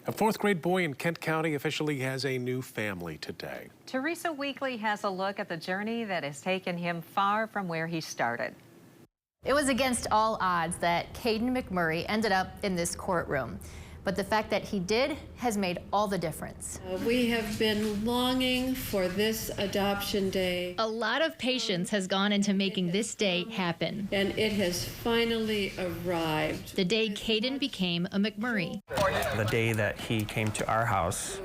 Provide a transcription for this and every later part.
A fourth grade boy in Kent County officially has a new family today. Teresa Weekly has a look at the journey that has taken him far from where he started. It was against all odds that Kaden McMurray ended up in this courtroom. But the fact that he did has made all the difference. We have been longing for this adoption day. A lot of patience has gone into making this day happen. And it has finally arrived. The day Kaden became a McMurray. The day that he came to our house,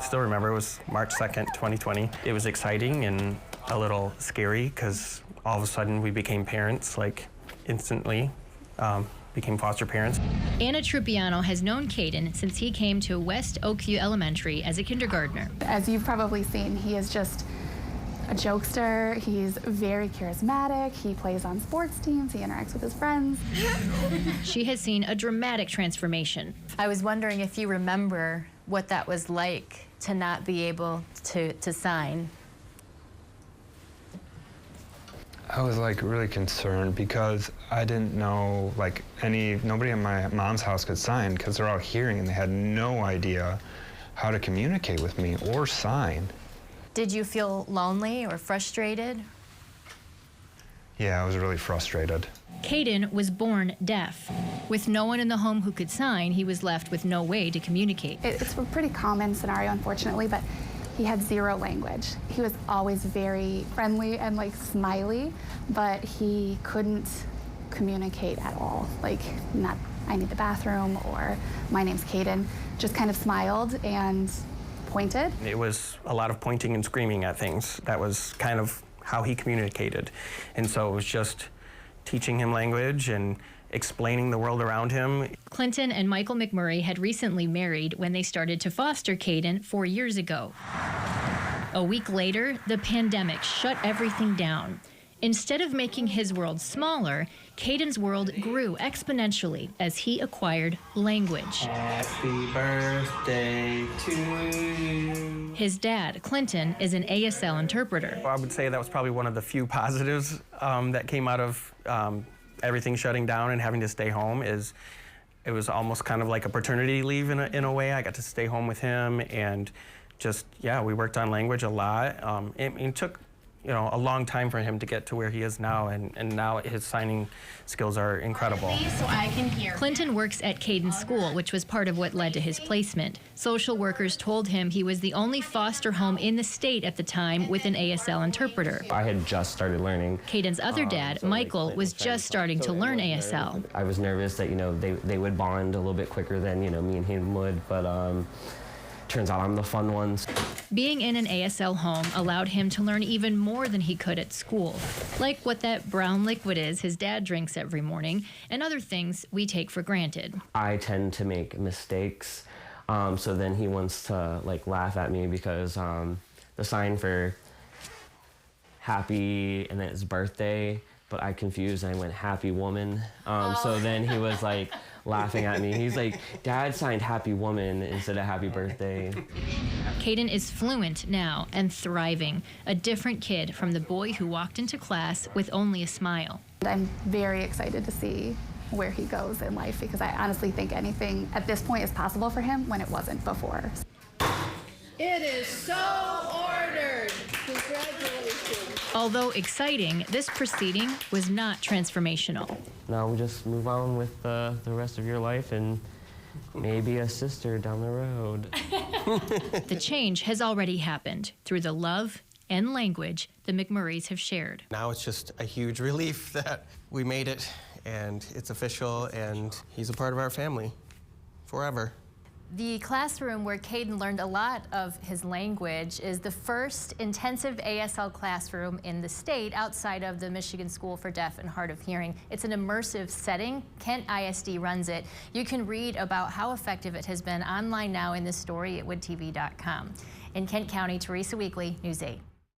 still remember, it was March 2nd, 2020. It was exciting and a little scary because all of a sudden we became parents, like instantly. Became foster parents. Anna Trupiano has known Kaden since he came to West Oakview Elementary as a kindergartner. As you've probably seen, he is just a jokester. He's very charismatic. He plays on sports teams. He interacts with his friends. She has seen a dramatic transformation. I was wondering if you remember what that was like to not be able to sign. I was really concerned because I didn't know nobody in my mom's house could sign because they're all hearing and they had no idea how to communicate with me or sign. Did you feel lonely or frustrated? Yeah, I was really frustrated. Kaden was born deaf. With no one in the home who could sign, he was left with no way to communicate. It's a pretty common scenario, unfortunately, but he had zero language. He was always very friendly and smiley, but he couldn't communicate at all. Not, I need the bathroom, or my name's Kaden. Just kind of smiled and pointed. It was a lot of pointing and screaming at things. That was kind of how he communicated. And so it was just teaching him language and explaining the world around him. Clinton and Michael McMurray had recently married when they started to foster Kaden 4 years ago. A week later, the pandemic shut everything down. Instead of making his world smaller, Kaden's world grew exponentially as he acquired language. Happy birthday to you. His dad, Clinton, is an ASL interpreter. I would say that was probably one of the few positives that came out of everything shutting down and having to stay home. It was almost kind of like a paternity leave in a way. I got to stay home with him and just, we worked on language a lot. It took a long time for him to get to where he is now, and now his signing skills are incredible. So I can hear. Clinton works at Kaden's school, which was part of what led to his placement. Social workers told him he was the only foster home in the state at the time with an ASL interpreter. I had just started learning. Kaden's other dad, Michael, was just starting to learn ASL. I was nervous that, they would bond a little bit quicker than, me and him would, but turns out I'm the fun ones. Being in an ASL home allowed him to learn even more than he could at school, like what that brown liquid is his dad drinks every morning, and other things we take for granted. I tend to make mistakes, so then he wants to laugh at me because the sign for happy and then it's birthday, but I confused and I went happy woman. So then he was laughing at me. He's like, Dad signed happy woman instead of happy birthday. Kaden is fluent now and thriving, a different kid from the boy who walked into class with only a smile. I'm very excited to see where he goes in life because I honestly think anything at this point is possible for him when it wasn't before. It is so ordered. Congratulations. Although exciting, this proceeding was not transformational. Now we just move on with the rest of your life and maybe a sister down the road. The change has already happened through the love and language the McMurrays have shared. Now it's just a huge relief that we made it and it's official and he's a part of our family forever. The classroom where Kaden learned a lot of his language is the first intensive ASL classroom in the state outside of the Michigan School for Deaf and Hard of Hearing. It's an immersive setting. Kent ISD runs it. You can read about how effective it has been online now in this story at woodtv.com. In Kent County, Teresa Weekly, News 8.